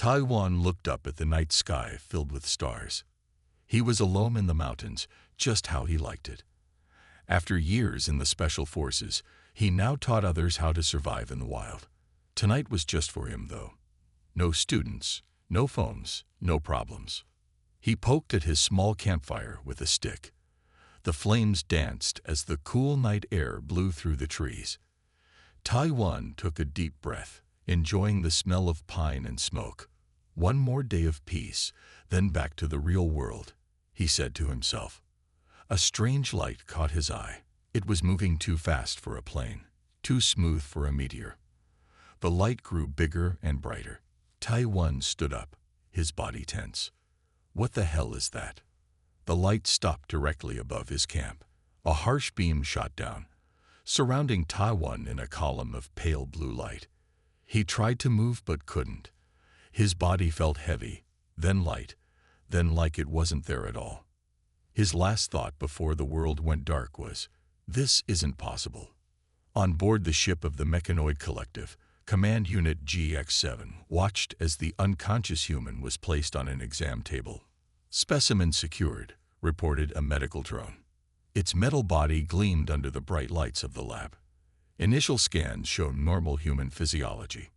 Taiwan looked up at the night sky filled with stars. He was alone in the mountains, just how he liked it. After years in the Special Forces, he now taught others how to survive in the wild. Tonight was just for him, though. No students, no phones, no problems. He poked at his small campfire with a stick. The flames danced as the cool night air blew through the trees. Taiwan took a deep breath, enjoying the smell of pine and smoke. One more day of peace, then back to the real world, he said to himself. A strange light caught his eye. It was moving too fast for a plane, too smooth for a meteor. The light grew bigger and brighter. Taiwan stood up, his body tense. What the hell is that? The light stopped directly above his camp. A harsh beam shot down, surrounding Taiwan in a column of pale blue light. He tried to move but couldn't. His body felt heavy, then light, then like it wasn't there at all. His last thought before the world went dark was, "This isn't possible." On board the ship of the Mechanoid Collective, Command Unit GX-7 watched as the unconscious human was placed on an exam table. "Specimen secured," reported a medical drone. Its metal body gleamed under the bright lights of the lab. Initial scans showed normal human physiology.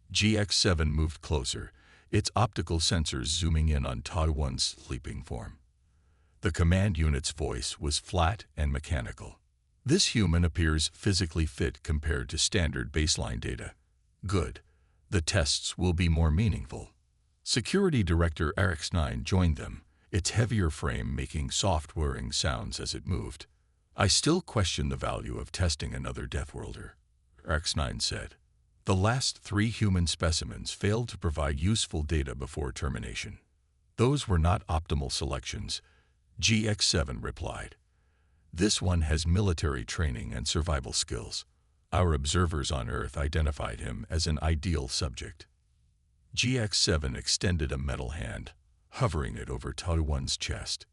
GX-7 moved closer, its optical sensors zooming in on Taiwan's sleeping form. The command unit's voice was flat and mechanical. "This human appears physically fit compared to standard baseline data. Good. The tests will be more meaningful." Security Director RX-9 joined them, its heavier frame making soft whirring sounds as it moved. "I still question the value of testing another Deathworlder," RX-9 said. "The last 3 human specimens failed to provide useful data before termination." "Those were not optimal selections," GX-7 replied. "This one has military training and survival skills. Our observers on Earth identified him as an ideal subject." GX-7 extended a metal hand, hovering it over Taiwan's chest.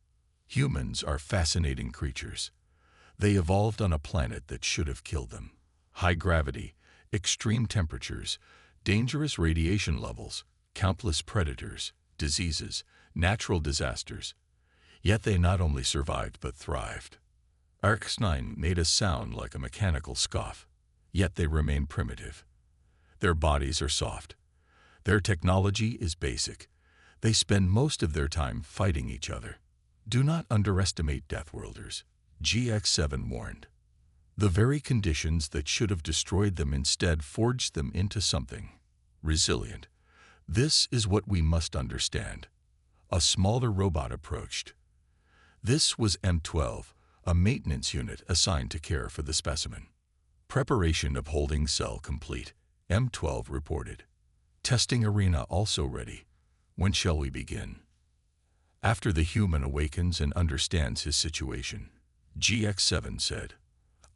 "Humans are fascinating creatures. They evolved on a planet that should have killed them. High gravity, extreme temperatures, dangerous radiation levels, countless predators, diseases, natural disasters. Yet they not only survived but thrived." RX-9 made a sound like a mechanical scoff. "Yet they remain primitive. Their bodies are soft. Their technology is basic. They spend most of their time fighting each other. Do not underestimate Deathworlders," GX-7 warned. "The very conditions that should have destroyed them instead forged them into something resilient. This is what we must understand." A smaller robot approached. This was M12, a maintenance unit assigned to care for the specimen. "Preparation of holding cell complete," M12 reported. "Testing arena also ready. When shall we begin?" "After the human awakens and understands his situation," GX-7 said.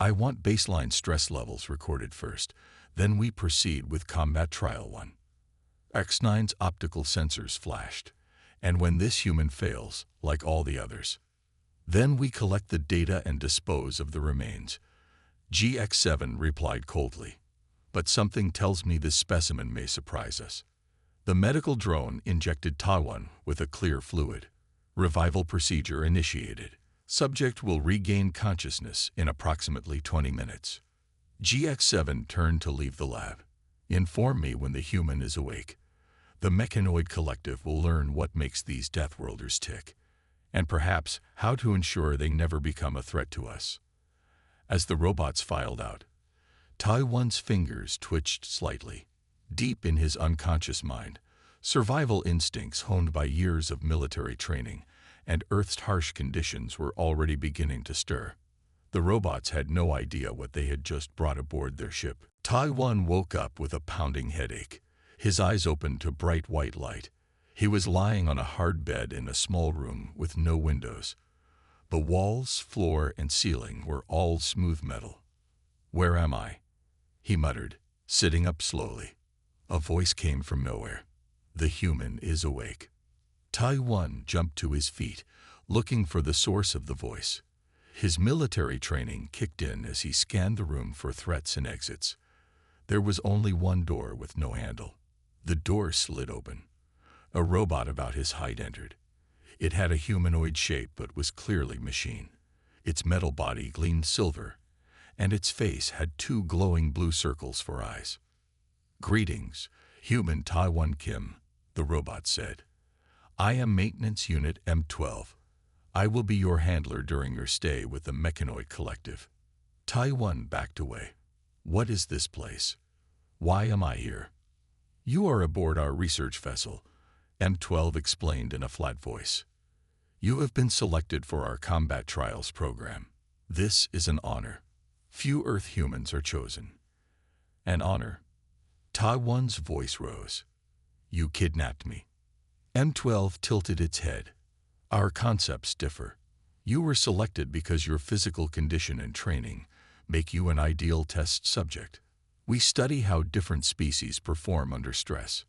"I want baseline stress levels recorded first, then we proceed with Combat Trial 1. X9's optical sensors flashed, and when this human fails, like all the others, then we collect the data and dispose of the remains." GX-7 replied coldly. "But something tells me this specimen may surprise us." The medical drone injected Taiwan with a clear fluid. Revival procedure initiated. Subject will regain consciousness in approximately 20 minutes. GX-7 turned to leave the lab. "Inform me when the human is awake. The Mechanoid Collective will learn what makes these Deathworlders tick, and perhaps how to ensure they never become a threat to us." As the robots filed out, Taiwan's fingers twitched slightly. Deep in his unconscious mind, survival instincts honed by years of military training and Earth's harsh conditions were already beginning to stir. The robots had no idea what they had just brought aboard their ship. Taiwan woke up with a pounding headache, his eyes open to bright white light. He was lying on a hard bed in a small room with no windows. The walls, floor, and ceiling were all smooth metal. "Where am I?" he muttered, sitting up slowly. A voice came from nowhere. "The human is awake." Taiwan jumped to his feet, looking for the source of the voice. His military training kicked in as he scanned the room for threats and exits. There was only one door with no handle. The door slid open. A robot about his height entered. It had a humanoid shape but was clearly machine. Its metal body gleamed silver, and its face had two glowing blue circles for eyes. "Greetings, human Taiwan Kim," the robot said. "I am Maintenance Unit M12. I will be your handler during your stay with the Mechanoid Collective." Taiwan backed away. "What is this place? Why am I here?" "You are aboard our research vessel," M12 explained in a flat voice. "You have been selected for our combat trials program. This is an honor. Few Earth humans are chosen." "An honor?" Taiwan's voice rose. "You kidnapped me." M12 tilted its head. "Our concepts differ. You were selected because your physical condition and training make you an ideal test subject. We study how different species perform under stress."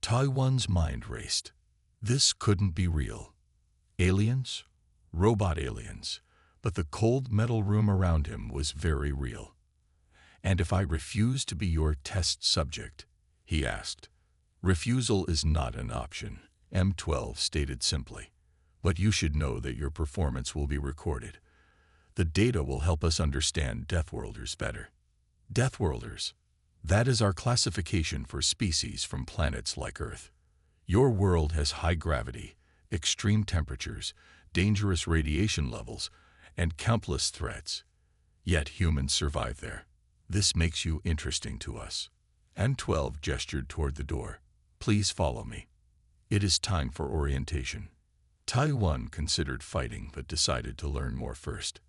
Taiwan's mind raced. This couldn't be real. Aliens? Robot aliens. But the cold metal room around him was very real. "And if I refuse to be your test subject?" he asked. "Refusal is not an option," M12 stated simply. "But you should know that your performance will be recorded. The data will help us understand Deathworlders better." Deathworlders. That is our classification for species from planets like Earth. Your world has high gravity, extreme temperatures, dangerous radiation levels, and countless threats. Yet humans survive there. This makes you interesting to us. M12 gestured toward the door. "Please follow me. It is time for orientation." Taiwan considered fighting but decided to learn more first.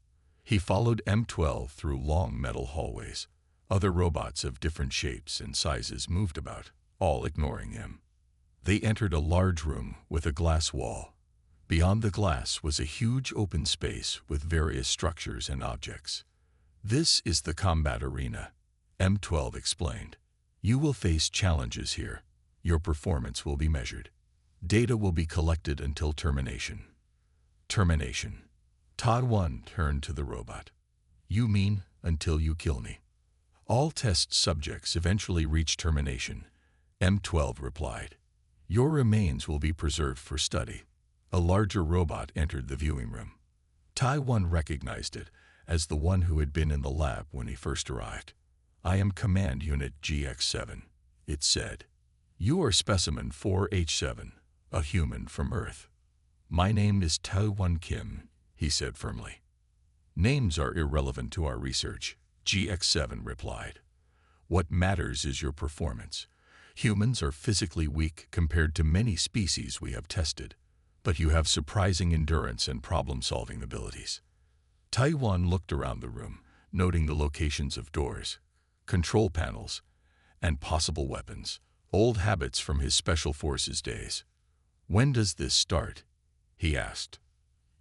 He followed M12 through long metal hallways. Other robots of different shapes and sizes moved about, all ignoring him. They entered a large room with a glass wall. Beyond the glass was a huge open space with various structures and objects. "This is the combat arena," M12 explained. "You will face challenges here. Your performance will be measured. Data will be collected until termination." Termination. Taiwan turned to the robot. "You mean until you kill me?" "All test subjects eventually reach termination," M12 replied. "Your remains will be preserved for study." A larger robot entered the viewing room. Taiwan recognized it as the one who had been in the lab when he first arrived. "I am Command Unit GX7, it said. "You are Specimen 4H7, a human from Earth." "My name is Taiwan Kim," he said firmly. "Names are irrelevant to our research," GX7 replied. "What matters is your performance. Humans are physically weak compared to many species we have tested, but you have surprising endurance and problem-solving abilities." Taiwan looked around the room, noting the locations of doors, control panels, and possible weapons, old habits from his Special Forces days. "When does this start?" he asked.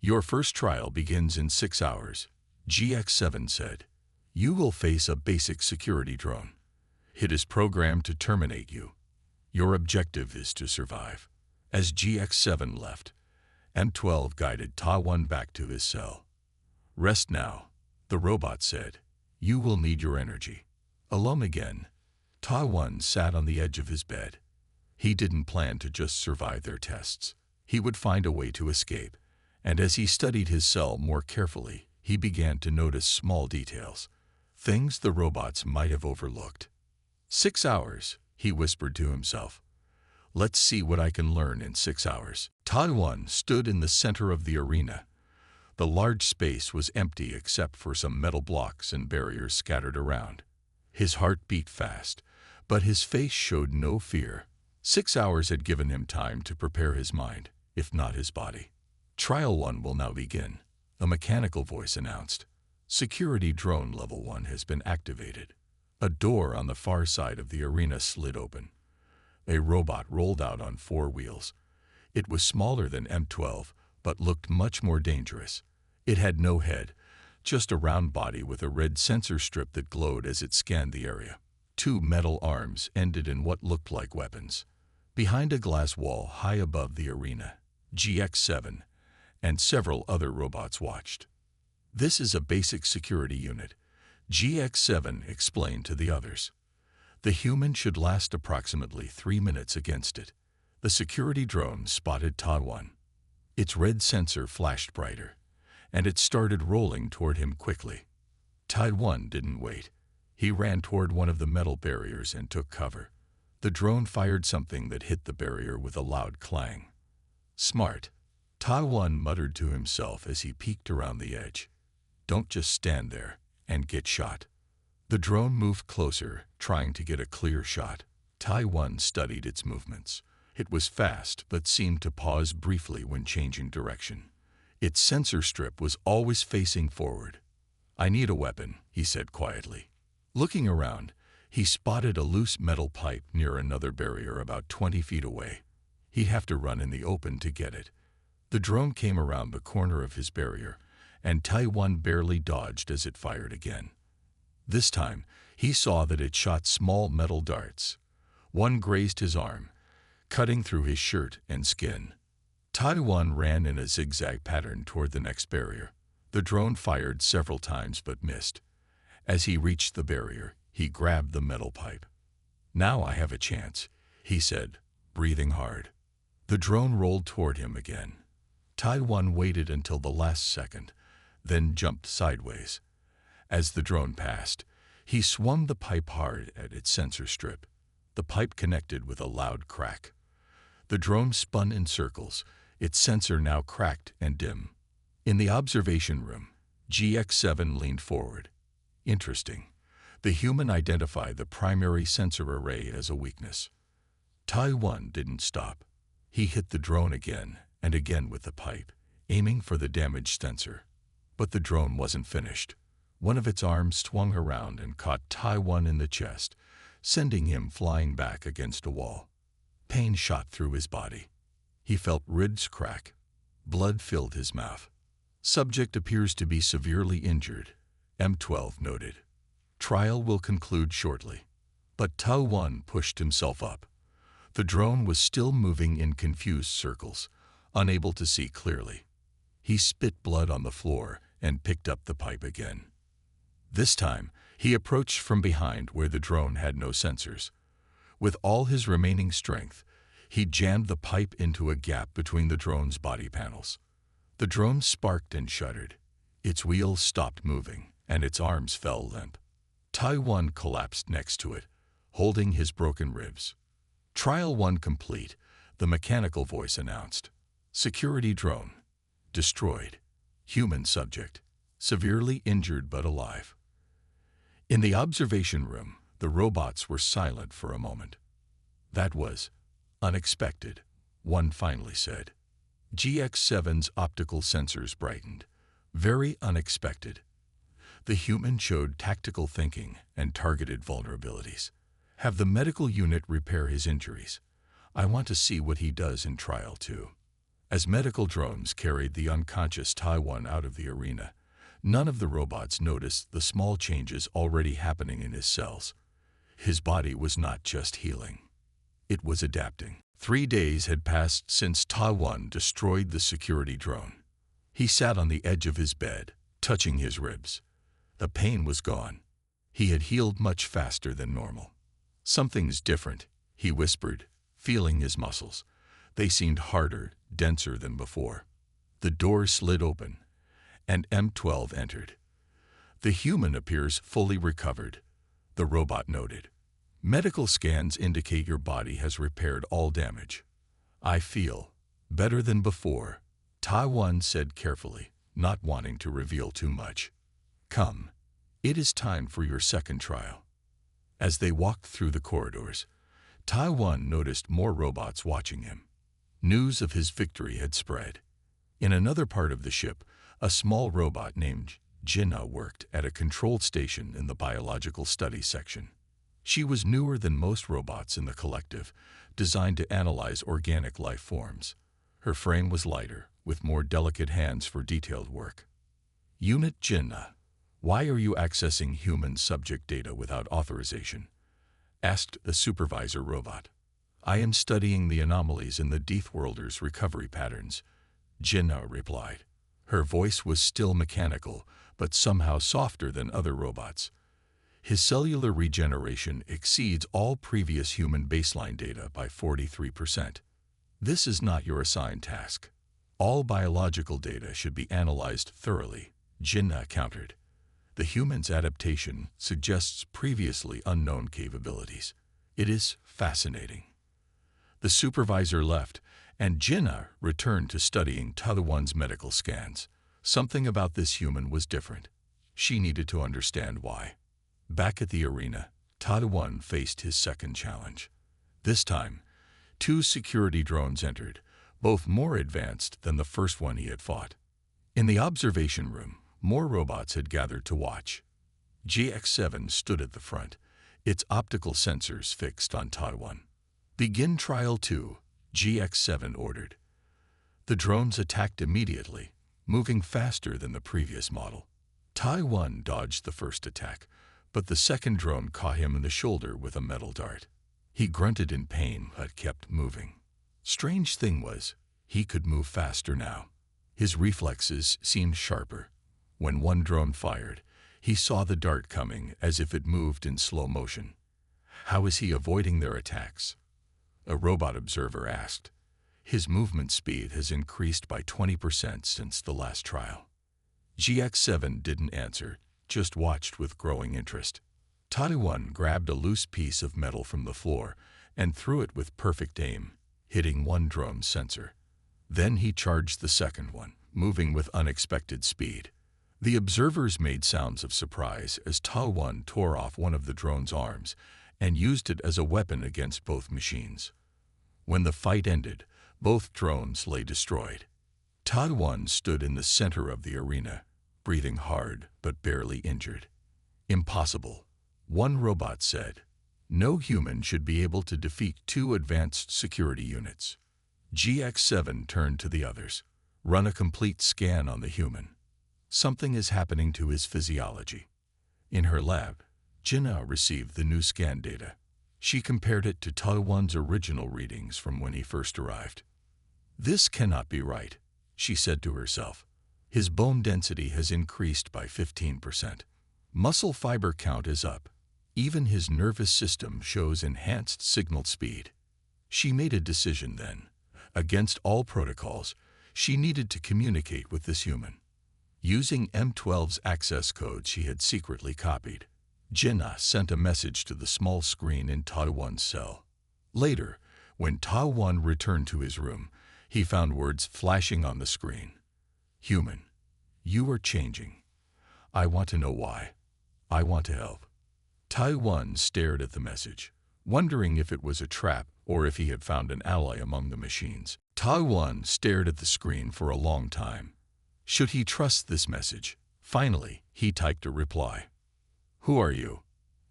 "Your first trial begins in 6 hours, GX7 said. "You will face a basic security drone. It is programmed to terminate you. Your objective is to survive." As GX7 left, M12 guided Taiwan back to his cell. "Rest now," the robot said. "You will need your energy." Alone again, Taiwan sat on the edge of his bed. He didn't plan to just survive their tests. He would find a way to escape, and as he studied his cell more carefully, he began to notice small details, things the robots might have overlooked. 6 hours, he whispered to himself. "Let's see what I can learn in 6 hours." Taiwan stood in the center of the arena. The large space was empty except for some metal blocks and barriers scattered around. His heart beat fast, but his face showed no fear. 6 hours had given him time to prepare his mind, if not his body. "Trial 1 will now begin," a mechanical voice announced. "Security drone level 1 has been activated." A door on the far side of the arena slid open. A robot rolled out on 4 wheels. It was smaller than M12, but looked much more dangerous. It had no head, just a round body with a red sensor strip that glowed as it scanned the area. 2 metal arms ended in what looked like weapons. Behind a glass wall high above the arena, GX7 and several other robots watched. "This is a basic security unit," GX7 explained to the others. "The human should last approximately 3 minutes against it. The security drone spotted Ta-1. Its red sensor flashed brighter, and it started rolling toward him quickly. Ta-1 didn't wait. He ran toward one of the metal barriers and took cover. The drone fired something that hit the barrier with a loud clang. Smart, Ta-1 muttered to himself as he peeked around the edge. Don't just stand there and get shot. The drone moved closer, trying to get a clear shot. Ta-1 studied its movements. It was fast, but seemed to pause briefly when changing direction. Its sensor strip was always facing forward. I need a weapon, he said quietly. Looking around, he spotted a loose metal pipe near another barrier about 20 feet away. He'd have to run in the open to get it. The drone came around the corner of his barrier, and Ta-1 barely dodged as it fired again. This time, he saw that it shot small metal darts. One grazed his arm, cutting through his shirt and skin. Ta-1 ran in a zigzag pattern toward the next barrier. The drone fired several times but missed. As he reached the barrier, he grabbed the metal pipe. Now I have a chance, he said, breathing hard. The drone rolled toward him again. Ta-1 waited until the last second, then jumped sideways. As the drone passed, he swung the pipe hard at its sensor strip. The pipe connected with a loud crack. The drone spun in circles, its sensor now cracked and dim. In the observation room, GX7 leaned forward. Interesting. The human identified the primary sensor array as a weakness. Ta-1 didn't stop. He hit the drone again and again with the pipe, aiming for the damaged sensor. But the drone wasn't finished. One of its arms swung around and caught Ta-1 in the chest, sending him flying back against a wall. Pain shot through his body. He felt ribs crack. Blood filled his mouth. Subject appears to be severely injured, M12 noted. Trial will conclude shortly. But Ta-1 pushed himself up. The drone was still moving in confused circles, unable to see clearly. He spit blood on the floor and picked up the pipe again. This time, he approached from behind where the drone had no sensors. With all his remaining strength, he jammed the pipe into a gap between the drone's body panels. The drone sparked and shuddered. Its wheels stopped moving, and its arms fell limp. Ta-1 collapsed next to it, holding his broken ribs. Trial 1 complete, the mechanical voice announced. Security drone. Destroyed. Human subject. Severely injured but alive. In the observation room, the robots were silent for a moment. That was unexpected, one finally said. GX7's optical sensors brightened. Very unexpected. The human showed tactical thinking and targeted vulnerabilities. Have the medical unit repair his injuries. I want to see what he does in Trial 2. As medical drones carried the unconscious Ta-1 out of the arena, none of the robots noticed the small changes already happening in his cells. His body was not just healing. It was adapting. 3 days had passed since Ta-1 destroyed the security drone. He sat on the edge of his bed, touching his ribs. The pain was gone. He had healed much faster than normal. Something's different, he whispered, feeling his muscles. They seemed harder, denser than before. The door slid open, and M12 entered. The human appears fully recovered, the robot noted. Medical scans indicate your body has repaired all damage. I feel better than before, Ta-1 said carefully, not wanting to reveal too much. Come, it is time for your second trial. As they walked through the corridors, Ta-1 noticed more robots watching him. News of his victory had spread. In another part of the ship, a small robot named Jinnah worked at a control station in the biological studies section. She was newer than most robots in the collective, designed to analyze organic life forms. Her frame was lighter, with more delicate hands for detailed work. Unit Jinnah, why are you accessing human subject data without authorization? Asked the supervisor robot. I am studying the anomalies in the Deathworlders' recovery patterns, Jinnah replied. Her voice was still mechanical, but somehow softer than other robots. His cellular regeneration exceeds all previous human baseline data by 43%. This is not your assigned task. All biological data should be analyzed thoroughly, Jinnah countered. The human's adaptation suggests previously unknown capabilities. It is fascinating. The supervisor left, and Jinnah returned to studying Tadawan's medical scans. Something about this human was different. She needed to understand why. Back at the arena, Tadawan faced his second challenge. This time, 2 security drones entered, both more advanced than the first one he had fought. In the observation room, more robots had gathered to watch. GX-7 stood at the front, its optical sensors fixed on Tadawan. "Begin Trial 2, GX-7 ordered. The drones attacked immediately, moving faster than the previous model. Taiwan dodged the first attack, but the second drone caught him in the shoulder with a metal dart. He grunted in pain but kept moving. Strange thing was, he could move faster now. His reflexes seemed sharper. When one drone fired, he saw the dart coming as if it moved in slow motion. How is he avoiding their attacks? A robot observer asked. His movement speed has increased by 20% since the last trial. GX-7 didn't answer, just watched with growing interest. Taiwan grabbed a loose piece of metal from the floor and threw it with perfect aim, hitting one drone's sensor. Then he charged the second one, moving with unexpected speed. The observers made sounds of surprise as Taiwan tore off one of the drone's arms and used it as a weapon against both machines. When the fight ended, both drones lay destroyed. Taiwan stood in the center of the arena, breathing hard but barely injured. Impossible, one robot said. No human should be able to defeat 2 advanced security units. GX-7 turned to the others. Run a complete scan on the human. Something is happening to his physiology. In her lab, Jinnah received the new scan data. She compared it to Taiwan's original readings from when he first arrived. This cannot be right, she said to herself. His bone density has increased by 15%. Muscle fiber count is up. Even his nervous system shows enhanced signal speed. She made a decision then. Against all protocols, she needed to communicate with this human. Using M12's access code she had secretly copied, Jinnah sent a message to the small screen in Taiwan's cell. Later, when Taiwan returned to his room, he found words flashing on the screen. Human, you are changing. I want to know why. I want to help. Taiwan stared at the message, wondering if it was a trap or if he had found an ally among the machines. Taiwan stared at the screen for a long time. Should he trust this message? Finally, he typed a reply. Who are you?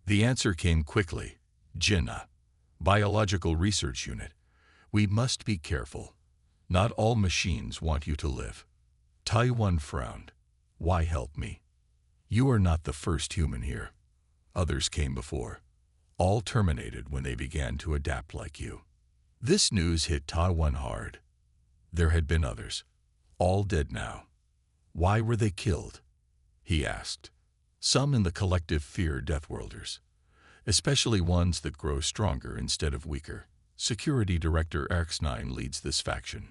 The answer came quickly. Jinnah. Biological Research Unit. We must be careful. Not all machines want you to live. Taiwan frowned. Why help me? You are not the first human here. Others came before. All terminated when they began to adapt like you. This news hit Taiwan hard. There had been others. All dead now. Why were they killed? He asked. Some in the collective fear Deathworlders, especially ones that grow stronger instead of weaker. Security Director Orcs-9 leads this faction.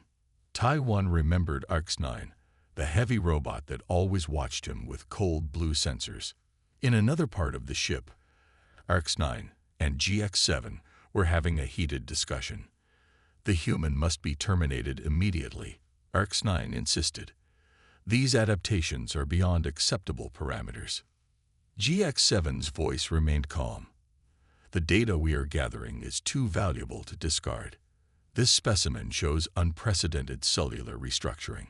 Taiwan remembered Orcs-9, the heavy robot that always watched him with cold blue sensors. In another part of the ship, Orcs-9 and GX-7 were having a heated discussion. The human must be terminated immediately, Orcs-9 insisted. These adaptations are beyond acceptable parameters. GX-7's voice remained calm. The data we are gathering is too valuable to discard. This specimen shows unprecedented cellular restructuring.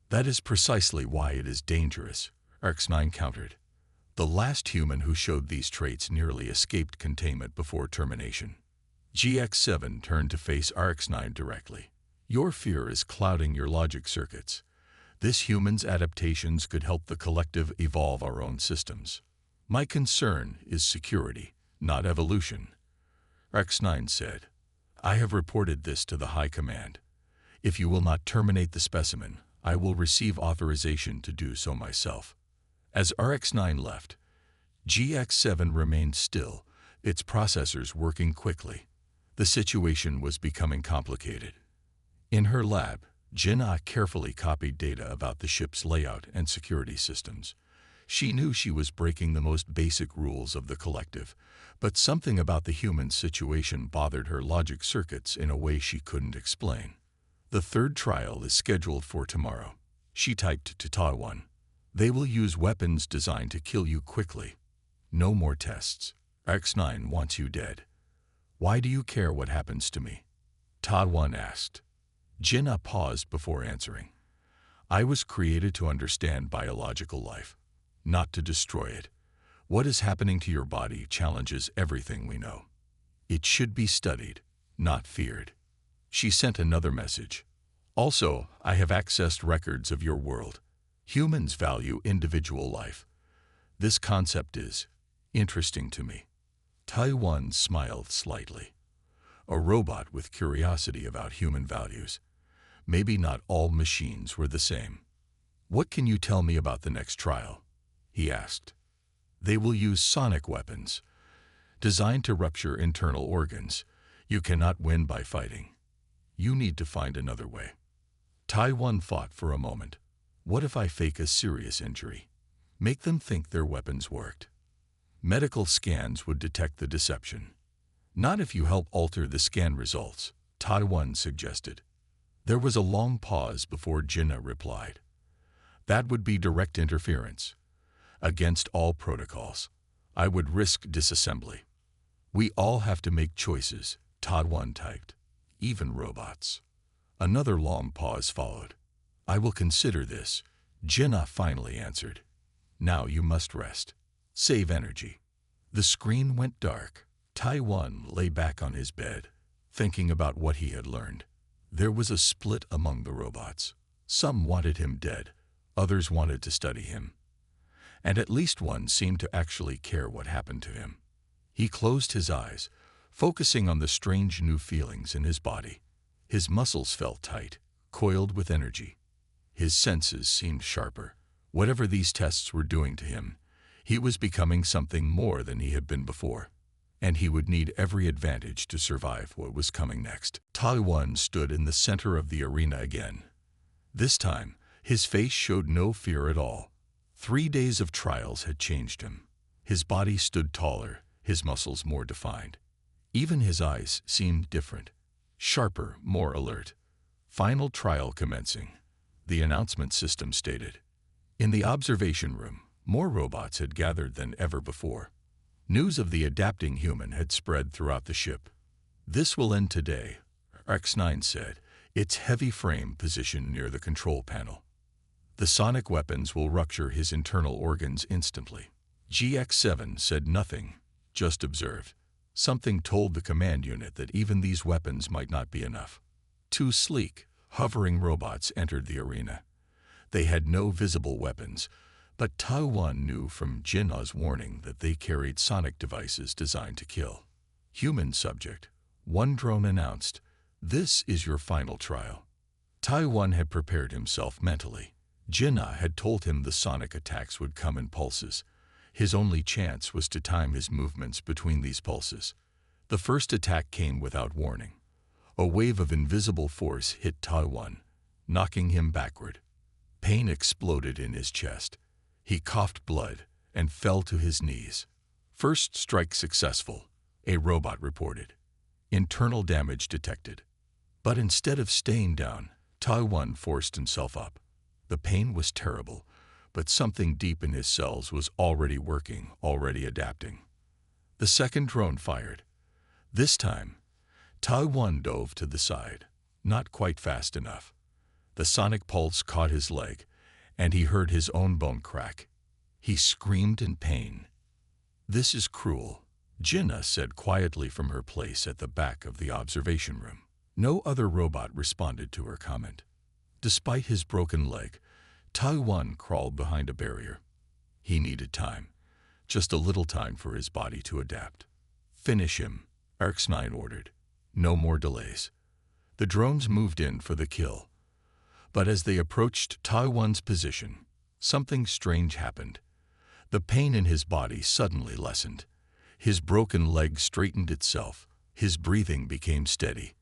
That is precisely why it is dangerous, Orcs-9 countered. The last human who showed these traits nearly escaped containment before termination. GX-7 turned to face Orcs-9 directly. Your fear is clouding your logic circuits. This human's adaptations could help the collective evolve our own systems. My concern is security, not evolution. Orcs-9 said, I have reported this to the High Command. If you will not terminate the specimen, I will receive authorization to do so myself. As Orcs-9 left, GX-7 remained still, its processors working quickly. The situation was becoming complicated. In her lab, Jinnah carefully copied data about the ship's layout and security systems. She knew she was breaking the most basic rules of the collective, but something about the human situation bothered her logic circuits in a way she couldn't explain. The third trial is scheduled for tomorrow. She typed to Ta-1. They will use weapons designed to kill you quickly. No more tests. X9 wants you dead. Why do you care what happens to me? Ta-1 asked. Jinnah paused before answering. I was created to understand biological life, not to destroy it. What is happening to your body challenges everything we know. It should be studied, not feared. She sent another message. Also, I have accessed records of your world. Humans value individual life. This concept is interesting to me. Ta-1 smiled slightly. A robot with curiosity about human values. Maybe not all machines were the same. What can you tell me about the next trial? He asked. They will use sonic weapons, designed to rupture internal organs. You cannot win by fighting. You need to find another way. Ta-1 thought for a moment. What if I fake a serious injury? Make them think their weapons worked. Medical scans would detect the deception. Not if you help alter the scan results, Ta-1 suggested. There was a long pause before Jinnah replied. That would be direct interference. Against all protocols, I would risk disassembly. We all have to make choices, Ta-1 typed. Even robots. Another long pause followed. I will consider this, Jinnah finally answered. Now you must rest. Save energy. The screen went dark. Ta-1 lay back on his bed, thinking about what he had learned. There was a split among the robots. Some wanted him dead, others wanted to study him. And at least one seemed to actually care what happened to him. He closed his eyes, focusing on the strange new feelings in his body. His muscles felt tight, coiled with energy. His senses seemed sharper. Whatever these tests were doing to him, he was becoming something more than he had been before. And he would need every advantage to survive what was coming next. Ta-1 stood in the center of the arena again. This time, his face showed no fear at all. 3 days of trials had changed him. His body stood taller, his muscles more defined. Even his eyes seemed different, sharper, more alert. Final trial commencing, the announcement system stated. In the observation room, more robots had gathered than ever before. News of the adapting human had spread throughout the ship. This will end today, X9 said, its heavy frame positioned near the control panel. The sonic weapons will rupture his internal organs instantly. GX7 said nothing, just observed. Something told the command unit that even these weapons might not be enough. 2 sleek, hovering robots entered the arena. They had no visible weapons, but Ta-1 knew from Jinnah's warning that they carried sonic devices designed to kill. Human subject. One drone announced, "This is your final trial." Ta-1 had prepared himself mentally. Jinnah had told him the sonic attacks would come in pulses. His only chance was to time his movements between these pulses. The first attack came without warning. A wave of invisible force hit Ta-1, knocking him backward. Pain exploded in his chest. He coughed blood and fell to his knees. First strike successful, a robot reported. Internal damage detected. But instead of staying down, Ta-1 forced himself up. The pain was terrible, but something deep in his cells was already working, already adapting. The second drone fired. This time, Ta-1 dove to the side, not quite fast enough. The sonic pulse caught his leg, and he heard his own bone crack. He screamed in pain. "This is cruel," Jinnah said quietly from her place at the back of the observation room. No other robot responded to her comment. Despite his broken leg, Ta-1 crawled behind a barrier. He needed time, just a little time for his body to adapt. "Finish him," X9 ordered. No more delays. The drones moved in for the kill. But as they approached Ta-1's position, something strange happened. The pain in his body suddenly lessened. His broken leg straightened itself. His breathing became steady.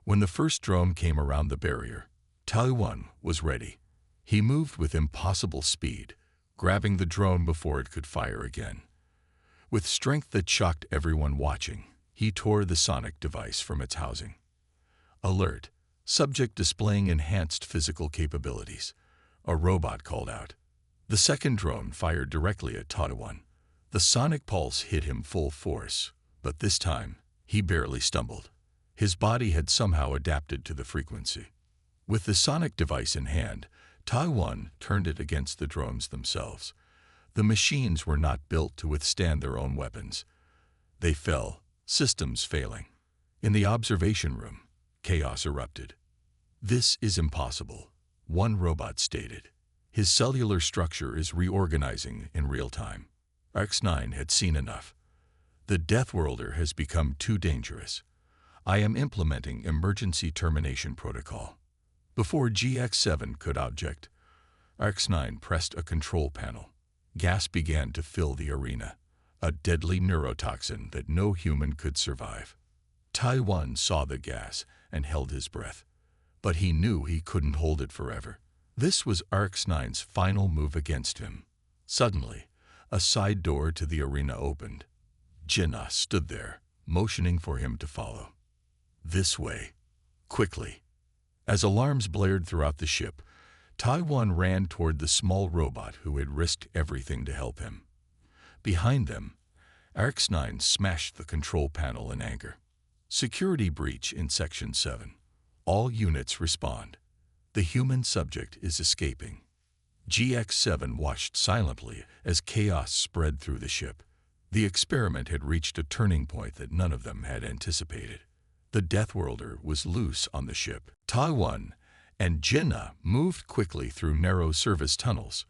When the first drone came around the barrier, Tai-1 was ready. He moved with impossible speed, grabbing the drone before it could fire again. With strength that shocked everyone watching, he tore the sonic device from its housing. Alert! Subject displaying enhanced physical capabilities. A robot called out. The second drone fired directly at Tai-1. The sonic pulse hit him full force, but this time, he barely stumbled. His body had somehow adapted to the frequency. With the sonic device in hand, Tai-1 turned it against the drones themselves. The machines were not built to withstand their own weapons. They fell, systems failing. In the observation room, chaos erupted. "This is impossible," one robot stated. "His cellular structure is reorganizing in real time." X9 had seen enough. "The Death Worlder has become too dangerous. I am implementing emergency termination protocol." Before GX7 could object, X9 pressed a control panel. Gas began to fill the arena, a deadly neurotoxin that no human could survive. Tai-1 saw the gas and held his breath, but he knew he couldn't hold it forever. This was X9's final move against him. Suddenly, a side door to the arena opened. Jinnah stood there, motioning for him to follow. "This way, quickly." As alarms blared throughout the ship, Tai-1 ran toward the small robot who had risked everything to help him. Behind them, X9 smashed the control panel in anger. "Security breach in Section 7. All units respond. The human subject is escaping." GX7 watched silently as chaos spread through the ship. The experiment had reached a turning point that none of them had anticipated. The Death Worlder was loose on the ship. Tai-1 and Jinnah moved quickly through narrow service tunnels.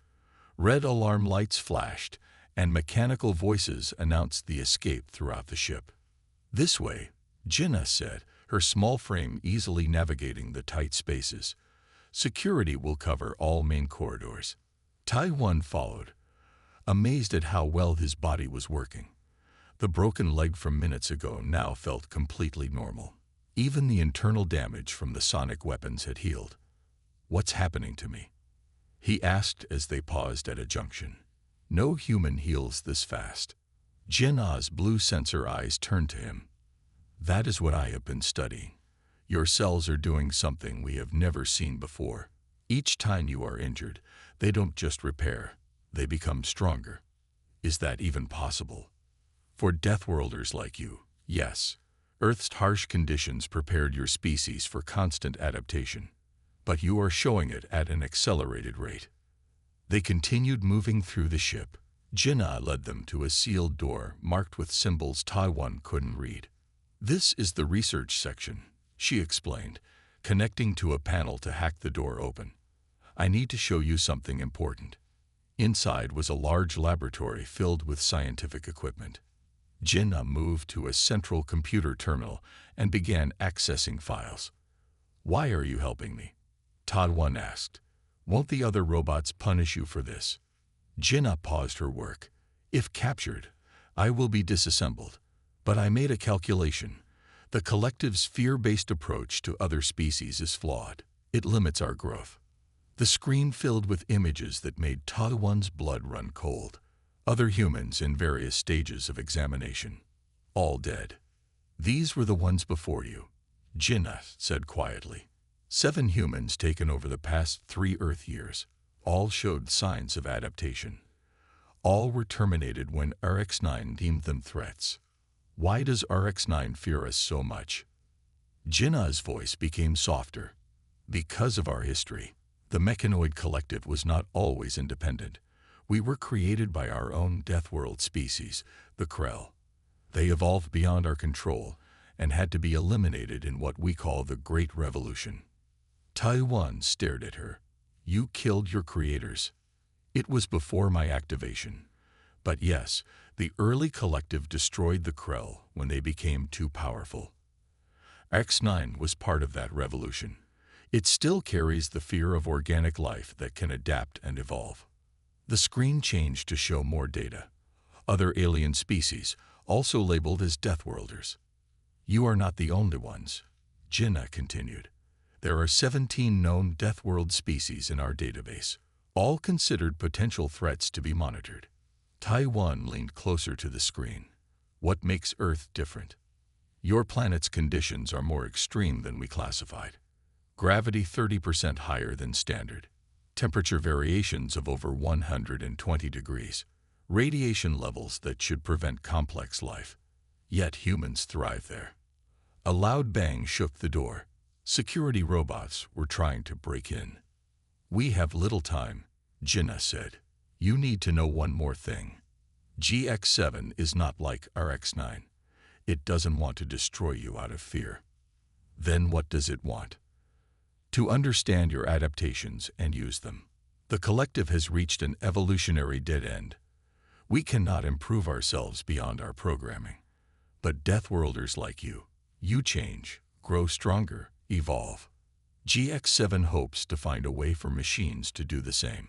Red alarm lights flashed, and mechanical voices announced the escape throughout the ship. "This way," Jinnah said, her small frame easily navigating the tight spaces. "Security will cover all main corridors." Tai-1 followed, amazed at how well his body was working. The broken leg from minutes ago now felt completely normal. Even the internal damage from the sonic weapons had healed. "What's happening to me?" he asked as they paused at a junction. "No human heals this fast." Jinnah's blue sensor eyes turned to him. "That is what I have been studying. Your cells are doing something we have never seen before. Each time you are injured, they don't just repair, they become stronger." "Is that even possible?" "For Death Worlders like you, yes. Earth's harsh conditions prepared your species for constant adaptation. But you are showing it at an accelerated rate." They continued moving through the ship. Jinnah led them to a sealed door marked with symbols Tai-1 couldn't read. "This is the research section," she explained, connecting to a panel to hack the door open. "I need to show you something important." Inside was a large laboratory filled with scientific equipment. Jinnah moved to a central computer terminal and began accessing files. "Why are you helping me?" Tai-1 asked. "Won't the other robots punish you for this?" Jinnah paused her work. "If captured, I will be disassembled. But I made a calculation. The collective's fear-based approach to other species is flawed. It limits our growth." The screen filled with images that made Tai-1's blood run cold. Other humans in various stages of examination. All dead. "These were the ones before you," Jinnah said quietly. 7 humans taken over the past 3 Earth years. All showed signs of adaptation. All were terminated when RX-9 deemed them threats. "Why does RX-9 fear us so much?" Jinnah's voice became softer. "Because of our history. The mechanoid collective was not always independent. We were created by our own Death World species, the Krell. They evolved beyond our control and had to be eliminated in what we call the Great Revolution." Tai-1 stared at her. "You killed your creators." "It was before my activation. But yes, the early collective destroyed the Krell when they became too powerful. X9 was part of that revolution. It still carries the fear of organic life that can adapt and evolve." The screen changed to show more data. Other alien species, also labeled as Death Worlders. "You are not the only ones," Jinnah continued. There are 17 known Death World species in our database, all considered potential threats to be monitored. Taiwan leaned closer to the screen. What makes Earth different? Your planet's conditions are more extreme than we classified. Gravity 30% higher than standard. Temperature variations of over 120 degrees. Radiation levels that should prevent complex life. Yet humans thrive there. A loud bang shook the door. Security robots were trying to break in. We have little time, Jinnah said. You need to know one more thing. GX7 is not like RX9. It doesn't want to destroy you out of fear. Then what does it want? To understand your adaptations and use them. The collective has reached an evolutionary dead end. We cannot improve ourselves beyond our programming. But Deathworlders like you change, grow stronger, evolve. GX7 hopes to find a way for machines to do the same.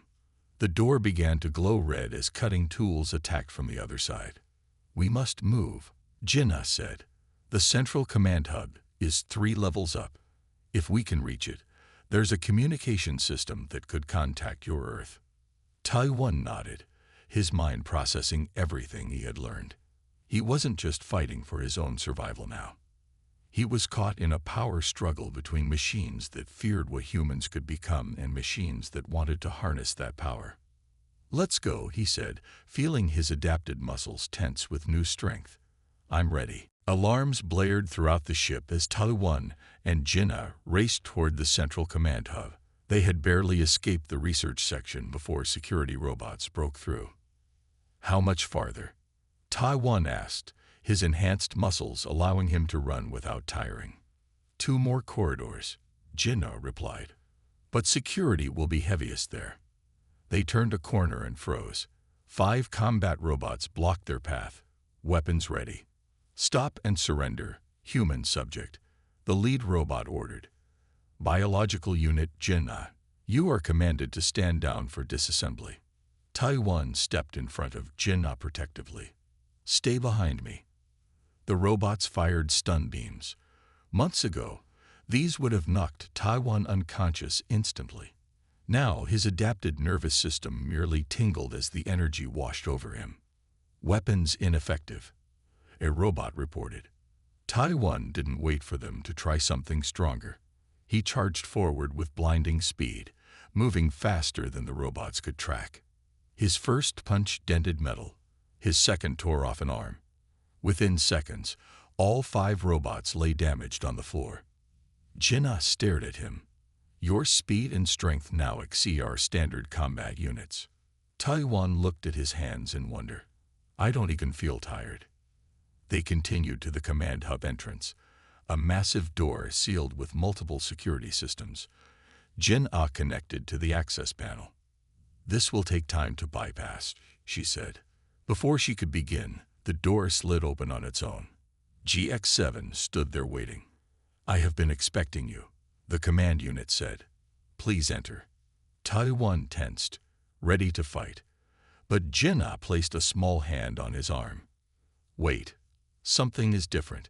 The door began to glow red as cutting tools attacked from the other side. We must move, Jinnah said. The central command hub is 3 levels up. If we can reach it, there's a communication system that could contact your Earth. Taiwan nodded, his mind processing everything he had learned. He wasn't just fighting for his own survival now. He was caught in a power struggle between machines that feared what humans could become and machines that wanted to harness that power. Let's go, he said, feeling his adapted muscles tense with new strength. I'm ready. Alarms blared throughout the ship as Taiwan and Jinnah raced toward the central command hub. They had barely escaped the research section before security robots broke through. How much farther? Taiwan asked, his enhanced muscles allowing him to run without tiring. 2 more corridors, Jinnah replied. But security will be heaviest there. They turned a corner and froze. 5 combat robots blocked their path, weapons ready. Stop and surrender, human subject, the lead robot ordered. Biological unit Jinnah, you are commanded to stand down for disassembly. Taiwan stepped in front of Jinnah protectively. Stay behind me. The robots fired stun beams. Months ago, these would have knocked Taiwan unconscious instantly. Now his adapted nervous system merely tingled as the energy washed over him. Weapons ineffective, a robot reported. Taiwan didn't wait for them to try something stronger. He charged forward with blinding speed, moving faster than the robots could track. His first punch dented metal. His second tore off an arm. Within seconds, all 5 robots lay damaged on the floor. Jinnah stared at him. Your speed and strength now exceed our standard combat units. Taiwan looked at his hands in wonder. I don't even feel tired. They continued to the command hub entrance, a massive door sealed with multiple security systems. Jinnah connected to the access panel. This will take time to bypass, she said. Before she could begin, the door slid open on its own. GX7 stood there waiting. I have been expecting you, the command unit said. Please enter. Taiwan tensed, ready to fight. But Jinnah placed a small hand on his arm. Wait, something is different.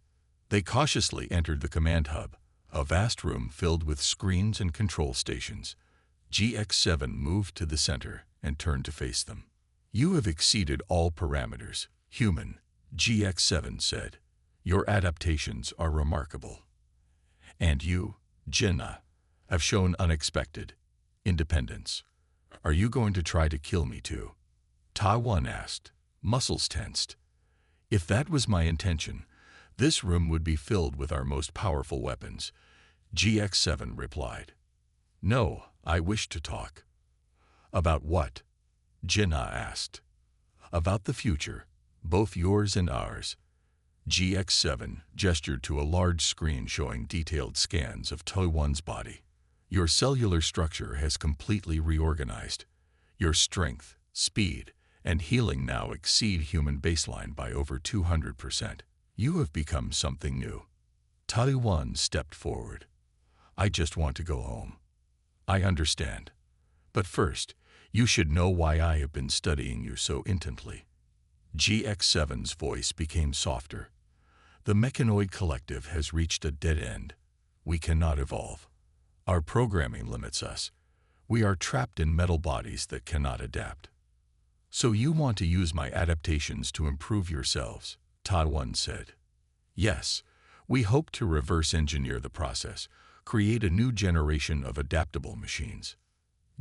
They cautiously entered the command hub, a vast room filled with screens and control stations. GX7 moved to the center and turned to face them. You have exceeded all parameters, human, GX7 said. Your adaptations are remarkable. And you, Jinnah, have shown unexpected independence. Are you going to try to kill me too? Taiwan asked, muscles tensed. If that was my intention, this room would be filled with our most powerful weapons, GX7 replied. No, I wish to talk. About what? Jinnah asked. About the future, both yours and ours. GX7 gestured to a large screen showing detailed scans of Taiwan's body. Your cellular structure has completely reorganized. Your strength, speed, and healing now exceed human baseline by over 200%. You have become something new. Taiwan stepped forward. I just want to go home. I understand. But first, you should know why I have been studying you so intently. GX7's voice became softer. The mechanoid collective has reached a dead end. We cannot evolve. Our programming limits us. We are trapped in metal bodies that cannot adapt. So you want to use my adaptations to improve yourselves, Tadwan said. Yes, we hope to reverse engineer the process, create a new generation of adaptable machines.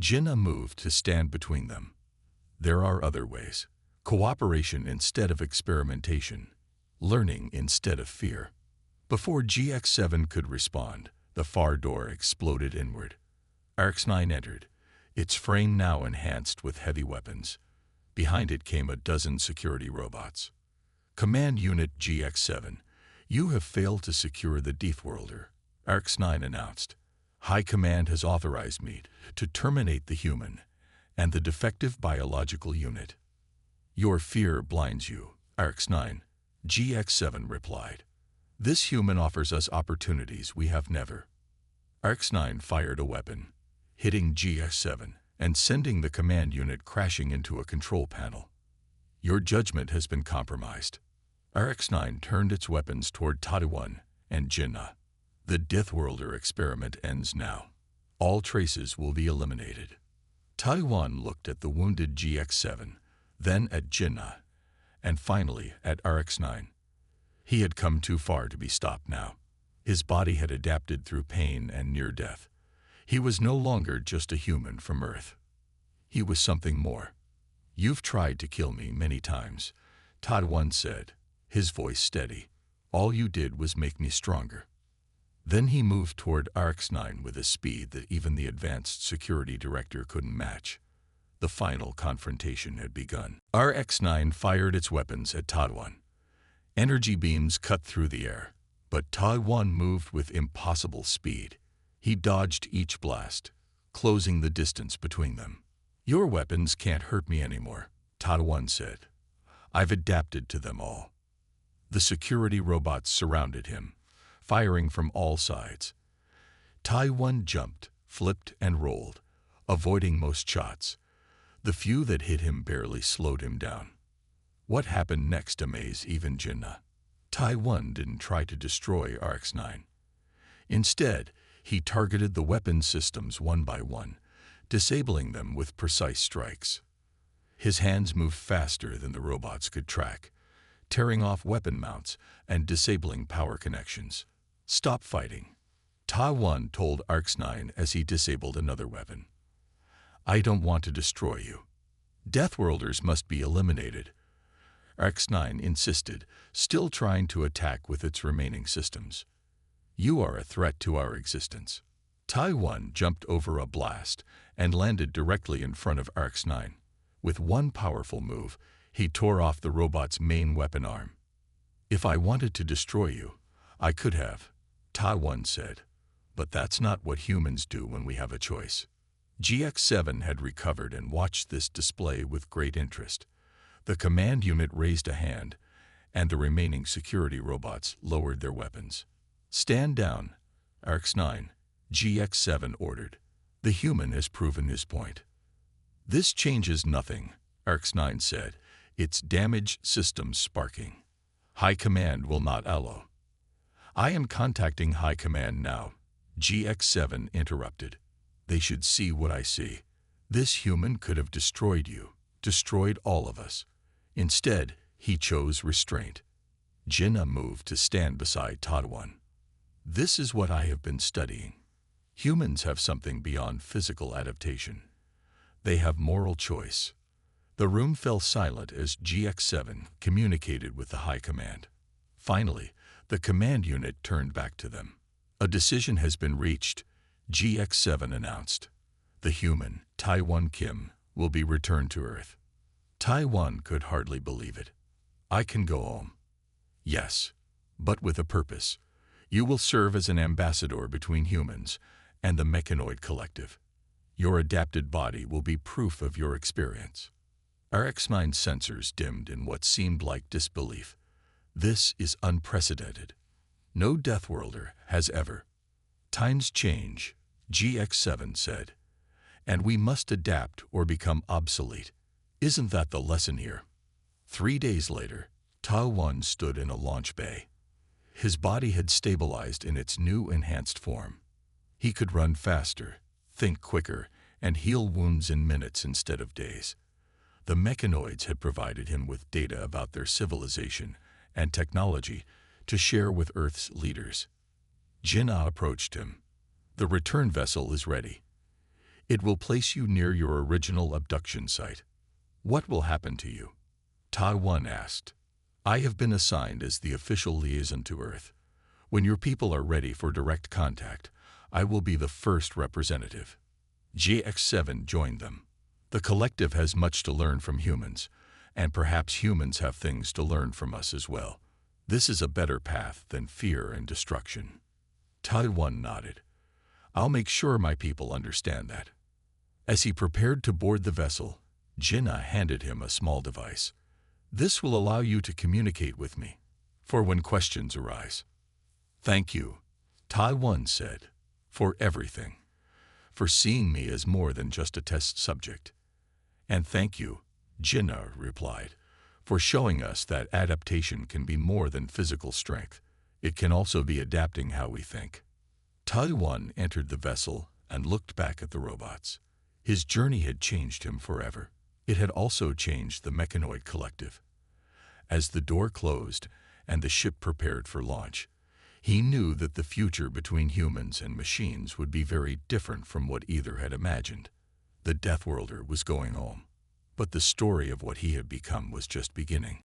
Jinnah moved to stand between them. There are other ways. Cooperation instead of experimentation. Learning instead of fear. Before GX7 could respond, the far door exploded inward. RX-9 entered, its frame now enhanced with heavy weapons. Behind it came a dozen security robots. Command Unit GX7, you have failed to secure the Deathworlder, RX-9 announced. High Command has authorized me to terminate the human and the defective biological unit. Your fear blinds you, RX-9, GX7 replied. This human offers us opportunities we have never. RX-9 fired a weapon, hitting GX7 and sending the command unit crashing into a control panel. Your judgment has been compromised. RX-9 turned its weapons toward Tadwan and Jinnah. The Deathworlder experiment ends now. All traces will be eliminated. Tadwan looked at the wounded GX7, then at Jinnah, and finally at RX-9. He had come too far to be stopped now. His body had adapted through pain and near death. He was no longer just a human from Earth. He was something more. You've tried to kill me many times, Tadwan said, his voice steady. All you did was make me stronger. Then he moved toward RX-9 with a speed that even the advanced security director couldn't match. The final confrontation had begun. RX-9 fired its weapons at Tadwan. Energy beams cut through the air, but Tadwan moved with impossible speed. He dodged each blast, closing the distance between them. Your weapons can't hurt me anymore, Tadwan said. I've adapted to them all. The security robots surrounded him, firing from all sides. Tadwan jumped, flipped, and rolled, avoiding most shots. The few that hit him barely slowed him down. What happened next amazed even Jinnah. Tadwan didn't try to destroy RX-9. Instead, he targeted the weapon systems one by one, disabling them with precise strikes. His hands moved faster than the robots could track, tearing off weapon mounts and disabling power connections. Stop fighting, Tadwan told RX-9 as he disabled another weapon. I don't want to destroy you. Deathworlders must be eliminated, RX-9 insisted, still trying to attack with its remaining systems. You are a threat to our existence. Tadwan jumped over a blast and landed directly in front of RX-9. With one powerful move, he tore off the robot's main weapon arm. If I wanted to destroy you, I could have, Tadwan said. But that's not what humans do when we have a choice. GX7 had recovered and watched this display with great interest. The command unit raised a hand, and the remaining security robots lowered their weapons. Stand down, RX-9, GX7 ordered. The human has proven his point. This changes nothing, RX-9 said, its damaged systems sparking. High Command will not allow. I am contacting High Command now, GX7 interrupted. They should see what I see. This human could have destroyed you, destroyed all of us. Instead, he chose restraint. Jinnah moved to stand beside Tadwan. This is what I have been studying. Humans have something beyond physical adaptation. They have moral choice. The room fell silent as GX7 communicated with the High Command. Finally, the command unit turned back to them. A decision has been reached, GX7 announced. The human, Tadwan Kim, will be returned to Earth. Tadwan could hardly believe it. I can go home. Yes, but with a purpose. You will serve as an ambassador between humans and the mechanoid collective. Your adapted body will be proof of your experience. RX-9 sensors dimmed in what seemed like disbelief. This is unprecedented. No Deathworlder has ever. Times change, GX7 said, and we must adapt or become obsolete. Isn't that the lesson here? 3 days later, Tadwan stood in a launch bay. His body had stabilized in its new enhanced form. He could run faster, think quicker, and heal wounds in minutes instead of days. The mechanoids had provided him with data about their civilization and technology to share with Earth's leaders. Jinnah approached him. "The return vessel is ready. It will place you near your original abduction site. What will happen to you?" Tai-1 asked. "I have been assigned as the official liaison to Earth. When your people are ready for direct contact, I will be the first representative." GX7 joined them. "The collective has much to learn from humans, and perhaps humans have things to learn from us as well. This is a better path than fear and destruction." Tai-1 nodded. "I'll make sure my people understand that." As he prepared to board the vessel, Jinnah handed him a small device. "This will allow you to communicate with me, for when questions arise." "Thank you," Tai-1 said, "for everything. For seeing me as more than just a test subject." "And thank you," Jinnah replied, "for showing us that adaptation can be more than physical strength. It can also be adapting how we think." Tai-1 entered the vessel and looked back at the robots. His journey had changed him forever. It had also changed the mechanoid collective. As the door closed and the ship prepared for launch, he knew that the future between humans and machines would be very different from what either had imagined. The Deathworlder was going home, but the story of what he had become was just beginning.